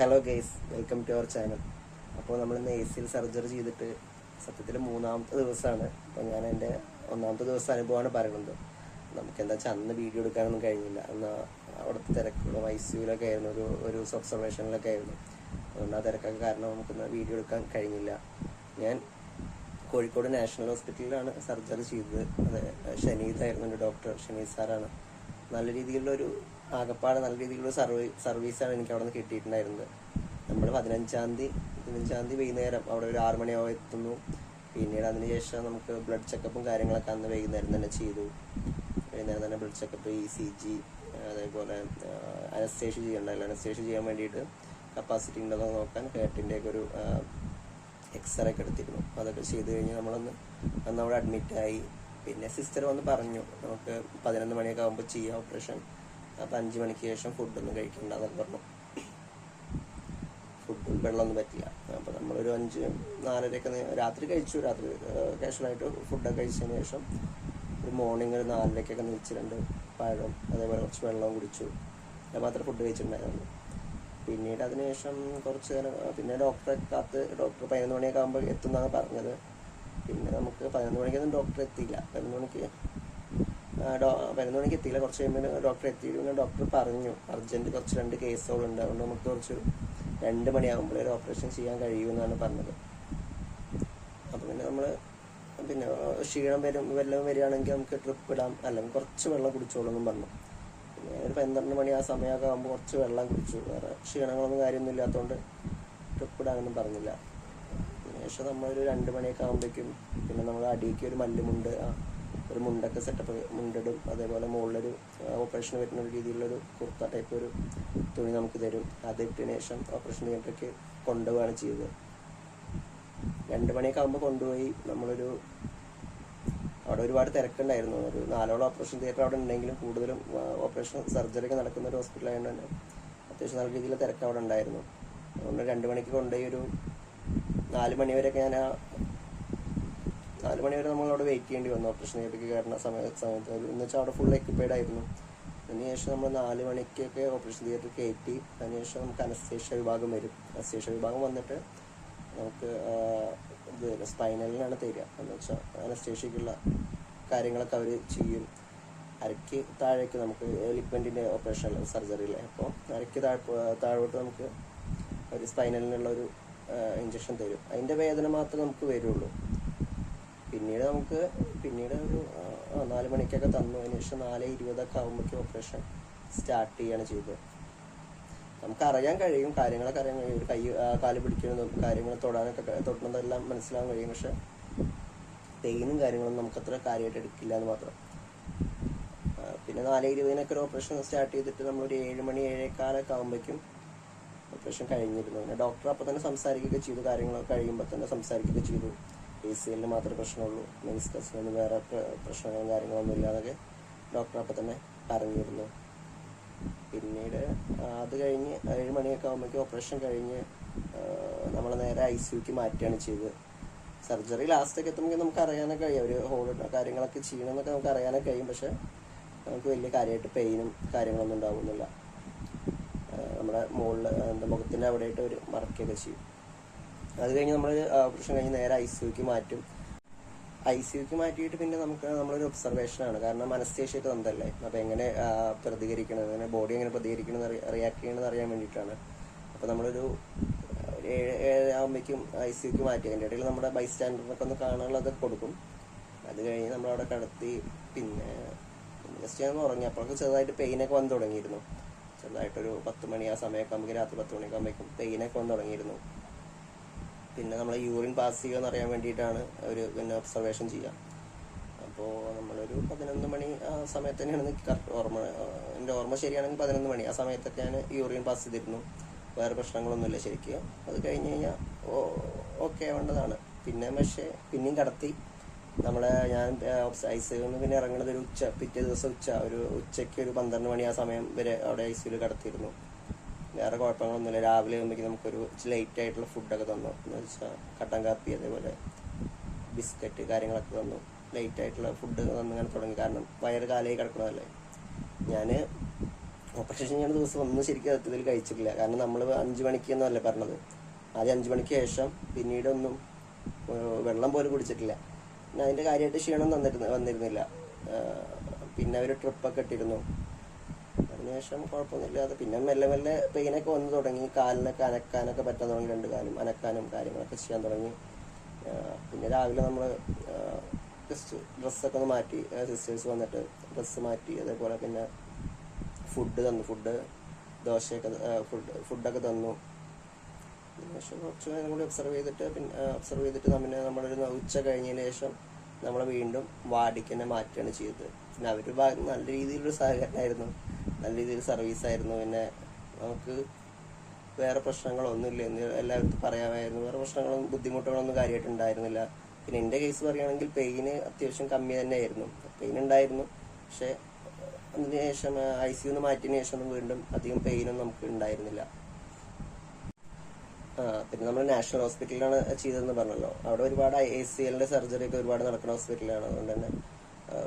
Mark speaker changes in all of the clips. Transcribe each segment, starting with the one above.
Speaker 1: Hello guys, welcome to our channel. അപ്പോൾ നമ്മളിന്ന് ACL surgery ചെയ്തിട്ട് സത്യത്തിൽ 3ാമത്തെ ദിവസമാണ്. അപ്പോൾ ഞാൻ എൻ്റെ 1ാമത്തെ ദിവസം അനുഭവമാണ് പറയുന്നത്. നമുക്കെന്താ വെച്ചാൽ അന്ന് വീഡിയോ എടുക്കാനൊന്നും കഴിഞ്ഞില്ല. അന്ന് അവിടുത്തെ തിരക്കുകളും ICUവിലൊക്കെ ആയിരുന്നു, ഒരു ഒബ്സർവേഷനിലൊക്കെ ആയിരുന്നു. അതുകൊണ്ട് ആ തിരക്കൊക്കെ കാരണം നമുക്കൊന്ന് വീഡിയോ എടുക്കാൻ കഴിഞ്ഞില്ല. ഞാൻ കോഴിക്കോട് നാഷണൽ ഹോസ്പിറ്റലിലാണ് സർജറി ചെയ്തത്. അത് ഷനീദായിരുന്നു എൻ്റെ ഡോക്ടർ, ഷനീദ് സാറാണ്. നല്ല രീതിയിലുള്ളൊരു ആകപ്പാട് നല്ല രീതിയിലുള്ള സർവീസാണ് എനിക്ക് അവിടെ നിന്ന് കിട്ടിയിട്ടുണ്ടായിരുന്നത്. നമ്മൾ 15-ാം തീയതി വൈകുന്നേരം അവിടെ ഒരു 6 മണിയാവും എത്തുന്നു. പിന്നീട് അതിനുശേഷം നമുക്ക് ബ്ലഡ് ചെക്കപ്പും കാര്യങ്ങളൊക്കെ അന്ന് വൈകുന്നേരം തന്നെ ചെയ്തു. വൈകുന്നേരം തന്നെ ബ്ലഡ് ചെക്കപ്പ്, ECG, അതേപോലെ അനസ്തേഷ്യ ചെയ്യണ്ടായില്ല. അനസ്തേഷ്യ ചെയ്യാൻ വേണ്ടിയിട്ട് കപ്പാസിറ്റി ഉണ്ടോ നോക്കാൻ ഹേർട്ടിൻ്റെയൊക്കെ ഒരു എക്സ്റേ ഒക്കെ എടുത്തിരുന്നു. അതൊക്കെ ചെയ്ത് കഴിഞ്ഞ് അന്ന് അവിടെ അഡ്മിറ്റായി. പിന്നെ സിസ്റ്റർ വന്ന് പറഞ്ഞു നമുക്ക് 11 മണിയൊക്കെ ആകുമ്പോൾ ചെയ്യാം ഓപ്പറേഷൻ. അപ്പം 5 മണിക്ക് ശേഷം ഫുഡൊന്നും കഴിക്കണ്ടെന്നൊക്കെ പറഞ്ഞു. ഫുഡും വെള്ളമൊന്നും പറ്റില്ല. അപ്പോൾ നമ്മളൊരു 5-4:30 രാത്രി കഴിച്ചു. രാത്രി കാഷ്വലായിട്ട് ഫുഡൊക്കെ കഴിച്ചതിന് ശേഷം ഒരു മോർണിംഗ് ഒരു 4:30 നീച്ച് 2 പഴം അതേപോലെ കുറച്ച് വെള്ളവും കുടിച്ചു. അത് മാത്രമേ ഫുഡ് കഴിച്ചിട്ടുണ്ടായിരുന്നു. പിന്നീട് അതിനുശേഷം കുറച്ച് നേരം പിന്നെ ഡോക്ടർ 11 മണിയൊക്കെ ആകുമ്പോൾ എത്തുമെന്നാണ് പറഞ്ഞത്. പിന്നെ നമുക്ക് 11 മണിക്കൊന്നും ഡോക്ടർ എത്തിയില്ല. 11 മണിക്ക് എത്തിയില്ല. കുറച്ച് കഴിയുമ്പോൾ ഡോക്ടർ എത്തിയിട്ട് പിന്നെ ഡോക്ടർ പറഞ്ഞു അർജൻറ്റ് കുറച്ച് 2 കേസുകളുണ്ട്, അതുകൊണ്ട് നമുക്ക് കുറച്ച് 2 മണിയാകുമ്പോൾ ഒരു ഓപ്പറേഷൻ ചെയ്യാൻ കഴിയുമെന്നാണ് പറഞ്ഞത്. അപ്പോൾ പിന്നെ നമ്മൾ ക്ഷീണം വല്ലതും വരികയാണെങ്കിൽ നമുക്ക് ട്രിപ്പ് ഇടാം, അല്ലെങ്കിൽ കുറച്ച് വെള്ളം കുടിച്ചോളൂന്നും പറഞ്ഞു. പിന്നെ ഒരു 12 മണി ആ സമയമൊക്കെ ആകുമ്പോൾ കുറച്ച് വെള്ളം കുടിച്ചു. വേറെ ക്ഷീണങ്ങളൊന്നും കാര്യമൊന്നും ഇല്ലാത്തതുകൊണ്ട് ട്രിപ്പ് ഇടാനൊന്നും പറഞ്ഞില്ല. ശേഷം നമ്മളൊരു 2 മണിയൊക്കെ ആകുമ്പോഴേക്കും പിന്നെ നമ്മൾ അടിയിലേക്ക് ഒരു മല്ലുമുണ്ട്, ഒരു മുണ്ടൊക്കെ സെറ്റപ്പ് മുണ്ടിടും. അതേപോലെ മുകളിലൊരു ഓപ്പറേഷന് വരുന്ന ഒരു രീതിയിലുള്ളൊരു കുർത്ത ടൈപ്പ് ഒരു തുണി നമുക്ക് തരും. അതിട്ടതിന് ശേഷം ഓപ്പറേഷൻ തിയേറ്ററിലേക്ക് കൊണ്ടുപോവുകയാണ് ചെയ്തത്. 2 മണിയൊക്കെ ആകുമ്പോൾ കൊണ്ടുപോയി. അവിടെ ഒരുപാട് തിരക്കുണ്ടായിരുന്നു. ഒരു 4ഓളം ഓപ്പറേഷൻ തിയേറ്റർ അവിടെ ഉണ്ടെങ്കിലും കൂടുതലും ഓപ്പറേഷൻ സർജറി ഒക്കെ നടക്കുന്ന ഒരു ഹോസ്പിറ്റൽ ആയതുകൊണ്ട് തന്നെ അത്യാവശ്യം നല്ല രീതിയിൽ തിരക്ക് അവിടെ ഉണ്ടായിരുന്നു. അതുകൊണ്ട് 2 മണിക്ക് കൊണ്ടുപോയി ഒരു 4 മണിവരെയൊക്കെ 4 മണിവരെ നമ്മളവിടെ വെയിറ്റ് ചെയ്യേണ്ടി വന്നു. ഓപ്പറേഷൻ തിയേറ്ററിലേക്ക് കയറുന്ന സമയത്ത് എന്ന് വെച്ചാൽ അവിടെ ഫുൾ എക്യുപ്പൈഡ് ആയിരുന്നു. അതിനുശേഷം നമ്മൾ 4 മണിക്കൊക്കെ ഓപ്പറേഷൻ തിയേറ്ററിൽ കയറ്റി. അതിനുശേഷം നമുക്ക് അനസ്തേഷ്യ വിഭാഗം വരും. അനസ്തേഷ്യ വിഭാഗം വന്നിട്ട് നമുക്ക് സ്പൈനലിനാണ് തരിക. എന്ന് വെച്ചാൽ അനസ്തേഷ്യക്കുള്ള കാര്യങ്ങളൊക്കെ അവർ ചെയ്യും. അരയ്ക്ക് താഴേക്ക് നമുക്ക് ലിഗ്മെൻറ്റിൻ്റെ ഓപ്പറേഷൻ സർജറിയിലെ, അപ്പോൾ അരയ്ക്ക് താഴോട്ട് നമുക്ക് ഒരു സ്പൈനലിനുള്ളൊരു ഇഞ്ചക്ഷൻ തരും. അതിൻ്റെ വേദന മാത്രമേ നമുക്ക് വരുള്ളൂ. പിന്നീട് ഒരു 4 മണിക്കൊക്കെ തന്നു. അതിനുശേഷം 4:20 ആകുമ്പോഴേക്കും ഓപ്പറേഷൻ സ്റ്റാർട്ട് ചെയ്യുകയാണ് ചെയ്തത്. നമുക്കറിയാൻ കഴിയും, കാര്യങ്ങളൊക്കെ അറിയാൻ കഴിയും. ഒരു കാല് പിടിക്കുന്നതും കാര്യങ്ങൾ തൊടുന്നതെല്ലാം മനസ്സിലാകാൻ കഴിയും. പക്ഷെ പെയിനും കാര്യങ്ങളൊന്നും നമുക്കത്ര കാര്യമായിട്ട് എടുക്കില്ല എന്ന് മാത്രം. പിന്നെ 4:20 ഒരു ഓപ്പറേഷൻ സ്റ്റാർട്ട് ചെയ്തിട്ട് നമ്മളൊരു 7 മണി 7:15 ആകുമ്പോഴേക്കും ഓപ്പറേഷൻ കഴിഞ്ഞിരുന്നു. പിന്നെ ഡോക്ടർ അപ്പോൾ തന്നെ സംസാരിക്കുകയൊക്കെ ചെയ്തു. കാര്യങ്ങളൊക്കെ കഴിയുമ്പോൾ തന്നെ സംസാരിക്കുകയൊക്കെ ചെയ്തു. ACLന് മാത്രമേ പ്രശ്നമുള്ളൂ, മെനിസ്കസിനൊന്നും വേറെ പ്രശ്നങ്ങളും കാര്യങ്ങളൊന്നും ഇല്ലാതൊക്കെ ഡോക്ടർ അപ്പോൾ തന്നെ പറഞ്ഞിരുന്നു. പിന്നീട് അത് കഴിഞ്ഞ് 7 മണിയൊക്കെ ആകുമ്പോഴേക്കും ഓപ്പറേഷൻ കഴിഞ്ഞ് നമ്മൾ നേരെ ICUക്ക് മാറ്റുകയാണ് ചെയ്തത്. സർജറി ലാസ്റ്റൊക്കെ എത്തുമ്പോൾ നമുക്ക് അറിയാനൊക്കെ കഴിയും, ഒരു ഹോളിഡോ കാര്യങ്ങളൊക്കെ ചെയ്യണമെന്നൊക്കെ നമുക്ക് അറിയാനൊക്കെ കഴിയും. പക്ഷെ നമുക്ക് വലിയ കാര്യമായിട്ട് പെയിനും കാര്യങ്ങളൊന്നും ഉണ്ടാകുന്നില്ല. നമ്മുടെ മുകളിൽ മുഖത്തിൻ്റെ അവിടെയായിട്ട് ഒരു മറക്കുകയൊക്കെ ചെയ്യും. അത് കഴിഞ്ഞ് നമ്മൾ ഓപ്പറേഷൻ കഴിഞ്ഞ് നേരെ ICUക്ക് മാറ്റും. ICUക്ക് മാറ്റിയിട്ട് പിന്നെ നമ്മളൊരു ഒബ്സർവേഷനാണ്. കാരണം അനസ്തേഷ്യയൊക്കെ തന്നതല്ലേ, അപ്പോൾ എങ്ങനെ പ്രതികരിക്കണം, എങ്ങനെ ബോഡി എങ്ങനെ പ്രതികരിക്കണം, റിയാക്ട് ചെയ്യണമെന്ന് അറിയാൻ വേണ്ടിയിട്ടാണ്. അപ്പോൾ നമ്മളൊരു 7 ആകുമ്പോഴേക്കും ICUക്ക് മാറ്റി. അതിൻ്റെ ഇടയിൽ നമ്മുടെ ബൈസ്റ്റാൻഡറിനൊക്കെ ഒന്ന് കാണാനുള്ളതൊക്കെ കൊടുക്കും. അത് കഴിഞ്ഞ് നമ്മളവിടെ കിടത്തി. പിന്നെ ജസ്റ്റ് ഞാൻ ഉറങ്ങി. അപ്പോഴൊക്കെ ചെറുതായിട്ട് പെയിനൊക്കെ വന്ന് തുടങ്ങിയിരുന്നു. ചെറുതായിട്ടൊരു 10 മണി ആ സമയമൊക്കെ ആകുമ്പോഴേക്കും, രാത്രി 10 മണിയൊക്കെ ആകുമ്പോഴേക്കും പെയിനൊക്കെ വന്ന് തുടങ്ങിയിരുന്നു. പിന്നെ നമ്മൾ യൂറിൻ പാസ് ചെയ്യുമെന്ന് അറിയാൻ വേണ്ടിയിട്ടാണ് പിന്നെ ഒബ്സർവേഷൻ ചെയ്യുക. അപ്പോൾ നമ്മളൊരു 11 മണി ആ സമയത്ത് തന്നെയാണ് കറക്റ്റ് എൻ്റെ ഓർമ്മ ശരിയാണെങ്കിൽ 11 മണി ആ സമയത്തൊക്കെ ഞാൻ യൂറിൻ പാസ് ചെയ്തിരുന്നു. വേറെ പ്രശ്നങ്ങളൊന്നുമില്ല ശരിക്കും. അത് കഴിഞ്ഞ് കഴിഞ്ഞാൽ ഓക്കെ ആവേണ്ടതാണ്. പിന്നെയും കടത്തി ഞാൻ ICUവിൽ നിന്ന് പിന്നെ ഇറങ്ങുന്നത് ഒരു പിറ്റേ ദിവസം ഉച്ചയ്ക്ക് ഒരു 12 മണി ആ സമയം വരെ അവിടെ ICUവിൽ കടത്തിയിരുന്നു. വേറെ കുഴപ്പങ്ങളൊന്നുമില്ല. രാവിലെ ആകുമ്പോഴേക്കും നമുക്കൊരു ലൈറ്റ് ആയിട്ടുള്ള ഫുഡൊക്കെ തന്നു. എന്ന് വെച്ചാൽ കട്ടൻ കാപ്പി അതേപോലെ ബിസ്ക്കറ്റ് കാര്യങ്ങളൊക്കെ തന്നു. ലൈറ്റ് ആയിട്ടുള്ള ഫുഡ് തന്നിങ്ങനെ തുടങ്ങി. കാരണം വയറ് കാലായി കിടക്കണമല്ലേ. ഞാൻ ഓപ്പറേഷൻ ചെയ്യുന്ന ദിവസം ഒന്നും ശരിക്കും സത്യത്തിൽ കഴിച്ചിട്ടില്ല. കാരണം നമ്മൾ 5 മണിക്ക് എന്നല്ലേ പറഞ്ഞത്. ആദ്യം 5 മണിക്ക് ശേഷം പിന്നീടൊന്നും വെള്ളം പോലും കുടിച്ചിട്ടില്ല. പിന്നെ അതിൻ്റെ കാര്യമായിട്ട് ക്ഷീണം വന്നിരുന്നില്ല. പിന്നെ അവർ ട്രിപ്പൊക്കെ ഇട്ടിരുന്നു. അതിനുശേഷം കുഴപ്പമൊന്നുമില്ലാതെ പിന്നെ മെല്ലെ മെല്ലെ പെയിനൊക്കെ വന്നു തുടങ്ങി. കാലിനൊക്കെ അനക്കാനൊക്കെ പറ്റാൻ തുടങ്ങി. 2 കാലും അനക്കാനും കാര്യങ്ങളൊക്കെ ചെയ്യാൻ തുടങ്ങി. പിന്നെ രാവിലെ നമ്മൾ ജസ്റ്റ് ഡ്രസ്സൊക്കെ ഒന്ന് മാറ്റി, സിസ്റ്റേഴ്സ് വന്നിട്ട് ഡ്രസ്സ് മാറ്റി. അതേപോലെ പിന്നെ ഫുഡ് ദോശയൊക്കെ ഫുഡൊക്കെ തന്നു. അതിനുശേഷം കുറച്ച് നേരം കൂടി ഒബ്സർവ് ചെയ്തിട്ട് പിന്നെ നമ്മളൊരു ഉച്ച കഴിഞ്ഞതിന് ശേഷം നമ്മളെ വീണ്ടും വാർഡിക്ക് തന്നെ മാറ്റുകയാണ് ചെയ്തത്. പിന്നെ അവരുടെ ഭാഗത്ത് നല്ല രീതിയിലൊരു സഹകരണമായിരുന്നു, നല്ല രീതിയിൽ സർവീസായിരുന്നു. പിന്നെ നമുക്ക് വേറെ പ്രശ്നങ്ങളൊന്നുമില്ല എന്ന് എല്ലാവർക്കും പറയാമായിരുന്നു. വേറെ പ്രശ്നങ്ങളൊന്നും ബുദ്ധിമുട്ടുകളൊന്നും കാര്യമായിട്ട് ഉണ്ടായിരുന്നില്ല. പിന്നെ എൻ്റെ കേസ് പറയുകയാണെങ്കിൽ പെയിന് അത്യാവശ്യം കമ്മി തന്നെയായിരുന്നു. പെയിൻ ഉണ്ടായിരുന്നു, പക്ഷേ അതിന് ശേഷം ICU മാറ്റിയതിന് ശേഷം വീണ്ടും അധികം പെയിനൊന്നും നമുക്ക് ഉണ്ടായിരുന്നില്ല. പിന്നെ നമ്മൾ നാഷണൽ ഹോസ്പിറ്റലിലാണ് ചെയ്തതെന്ന് പറഞ്ഞല്ലോ. അവിടെ ഒരുപാട് ACL സർജറി ഒക്കെ ഒരുപാട് നടക്കുന്ന ഹോസ്പിറ്റലാണ്. അതുകൊണ്ട് തന്നെ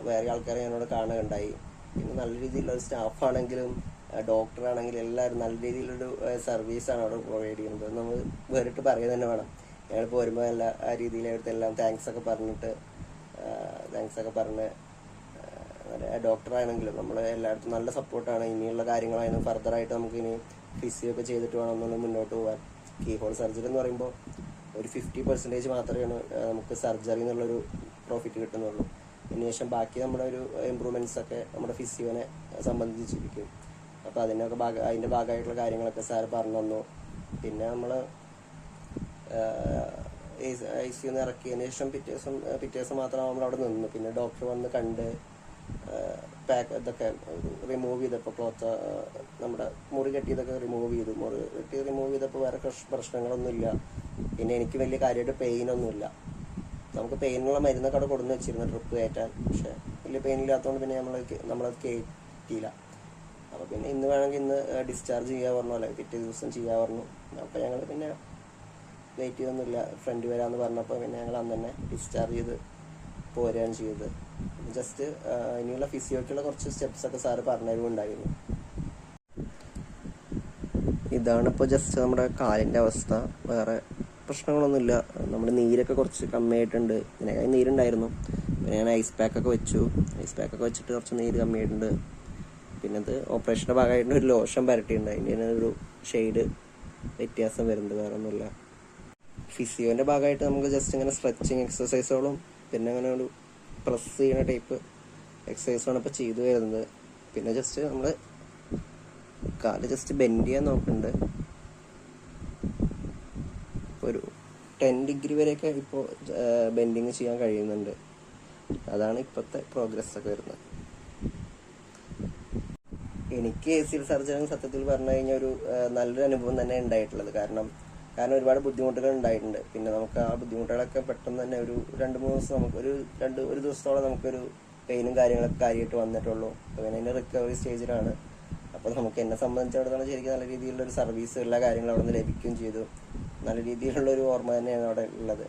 Speaker 1: വേറെ ആൾക്കാരെ ഞാനവിടെ കാണുകയുണ്ടായി. പിന്നെ നല്ല രീതിയിലുള്ള സ്റ്റാഫാണെങ്കിലും ഡോക്ടറാണെങ്കിലും എല്ലാവരും നല്ല രീതിയിലൊരു സർവീസാണ് അവിടെ പ്രൊവൈഡ് ചെയ്യുന്നത്. നമ്മൾ വേറിട്ട് പറയുക തന്നെ വേണം. ഞങ്ങളിപ്പോൾ വരുമ്പോൾ എല്ലാ ആ രീതിയിൽ അവിടുത്തെല്ലാം താങ്ക്സ് ഒക്കെ പറഞ്ഞ് ഡോക്ടറാണെങ്കിലും നമ്മൾ എല്ലായിടത്തും നല്ല സപ്പോർട്ടാണ്. ഇനിയുള്ള കാര്യങ്ങളായിരുന്നു ഫർദറായിട്ട് നമുക്ക് ഇനി ഫിസിയോ ഒക്കെ ചെയ്തിട്ട് വേണം ഒന്നുകൂടി മുന്നോട്ട് പോകാൻ. കീ ഹോൾ സർജറി എന്ന് പറയുമ്പോൾ ഒരു 50% മാത്രമേ നമുക്ക് സർജറി എന്നുള്ളൊരു പ്രോഫിറ്റ് കിട്ടുന്നുള്ളൂ. അതിനുശേഷം ബാക്കി നമ്മുടെ ഒരു ഇമ്പ്രൂവ്മെൻറ്റ്സ് ഒക്കെ നമ്മുടെ ഫിസിയോനെ സംബന്ധിച്ചിരിക്കും. അപ്പോൾ അതിൻ്റെ ഭാഗമായിട്ടുള്ള കാര്യങ്ങളൊക്കെ സാർ പറഞ്ഞു തന്നു. പിന്നെ നമ്മൾ ICU ഇറക്കിയതിന് ശേഷം പിറ്റേ ദിവസം മാത്രം നമ്മൾ അവിടെ നിന്നു. പിന്നെ ഡോക്ടർ വന്ന് കണ്ട് ഇതൊക്കെ റിമൂവ് ചെയ്തപ്പോൾ ക്ലോത്ത് നമ്മുടെ മുറി കെട്ടിയതൊക്കെ റിമൂവ് ചെയ്തപ്പോൾ വേറെ പ്രശ്നങ്ങളൊന്നുമില്ല. പിന്നെ എനിക്ക് വലിയ കാര്യമായിട്ട് പെയിനൊന്നുമില്ല. നമുക്ക് പെയിനുള്ള മരുന്നൊക്കെ അവിടെ കൊടുന്ന് വെച്ചിരുന്നു ട്രിപ്പ് കയറ്റാൻ. പക്ഷേ വലിയ പെയിൻ ഇല്ലാത്തതുകൊണ്ട് പിന്നെ നമ്മളത് കയറ്റിയില്ല. അപ്പോൾ പിന്നെ ഇന്ന് വേണമെങ്കിൽ ഇന്ന് ഡിസ്ചാർജ് ചെയ്യാൻ പറഞ്ഞു, അല്ലെ പിറ്റേ ദിവസം ചെയ്യാൻ പറഞ്ഞു. അപ്പോൾ ഞങ്ങൾ പിന്നെ വെയിറ്റ് ചെയ്തൊന്നുമില്ല. ഫ്രണ്ട് വരാമെന്ന് പറഞ്ഞപ്പോൾ പിന്നെ ഞങ്ങൾ അന്ന് തന്നെ ഡിസ്ചാർജ് ചെയ്ത് പോരുകയാണ് ചെയ്തത്. ജസ്റ്റ് ഇനിയുള്ള ഫിസിയോക്കുള്ള കുറച്ച് സ്റ്റെപ്സൊക്കെ സാറ് പറഞ്ഞുണ്ടായിരുന്നു. ഇതാണിപ്പോൾ ജസ്റ്റ് നമ്മുടെ കാലിൻ്റെ അവസ്ഥ. വേറെ പ്രശ്നങ്ങളൊന്നുമില്ല. നമ്മുടെ നീരൊക്കെ കുറച്ച് കമ്മിയായിട്ടുണ്ട്. ഇതിനേക്കാൾ നീരുണ്ടായിരുന്നു. പിന്നെ ഞാൻ ഐസ് പാക്കൊക്കെ വെച്ചിട്ട് കുറച്ച് നീര് കമ്മിയായിട്ടുണ്ട്. പിന്നെ അത് ഓപ്പറേഷൻ്റെ ഭാഗമായിട്ട് ഒരു ലോഷൻ പരട്ടിയിട്ടുണ്ട്. അതിൻ്റെ ഒരു ഷെയ്ഡ് വ്യത്യാസം വരുന്നുണ്ട്, വേറെ ഒന്നുമില്ല. ഫിസിയോൻ്റെ ഭാഗമായിട്ട് നമുക്ക് ജസ്റ്റ് ഇങ്ങനെ സ്ട്രെച്ചിങ് എക്സസൈസുകളും പിന്നെ അങ്ങനെ ഒരു പ്രസ് ചെയ്യുന്ന ടൈപ്പ് എക്സസൈസാണ് ഇപ്പോൾ ചെയ്തു വരുന്നത്. പിന്നെ ജസ്റ്റ് നമ്മൾ കാല് ജസ്റ്റ് ബെൻഡ് ചെയ്യാൻ നോക്കുന്നുണ്ട്. ഒരു 10 ഡിഗ്രി വരെയൊക്കെ ഇപ്പോൾ ബെൻഡിങ് ചെയ്യാൻ കഴിയുന്നുണ്ട്. അതാണ് ഇപ്പോഴത്തെ പ്രോഗ്രസ് ഒക്കെ വരുന്നത്. എനിക്ക് ACL സർജറി സത്യത്തിൽ പറഞ്ഞു കഴിഞ്ഞാൽ ഒരു നല്ലൊരു അനുഭവം തന്നെ ഉണ്ടായിട്ടുള്ളത്. കാരണം ഒരുപാട് ബുദ്ധിമുട്ടുകൾ ഉണ്ടായിട്ടുണ്ട്. പിന്നെ നമുക്ക് ആ ബുദ്ധിമുട്ടുകളൊക്കെ പെട്ടെന്ന് തന്നെ ഒരു 2-3 ദിവസം നമുക്ക് ഒരു ദിവസത്തോളം നമുക്കൊരു പെയിനും കാര്യങ്ങളൊക്കെ കാര്യമായിട്ട് വന്നിട്ടുള്ളൂ. അപ്പോൾ പിന്നെ അതിൻ്റെ റിക്കവറി സ്റ്റേജിലാണ്. അപ്പോൾ നമുക്ക് എന്നെ സംബന്ധിച്ചിടത്തോളം ശരിക്കും നല്ല രീതിയിലുള്ളൊരു സർവീസ് എല്ലാ കാര്യങ്ങളും അവിടെ നിന്ന് ലഭിക്കുകയും ചെയ്തു. നല്ല രീതിയിലുള്ളൊരു ഓർമ്മ തന്നെയാണ് അവിടെ ഉള്ളത്.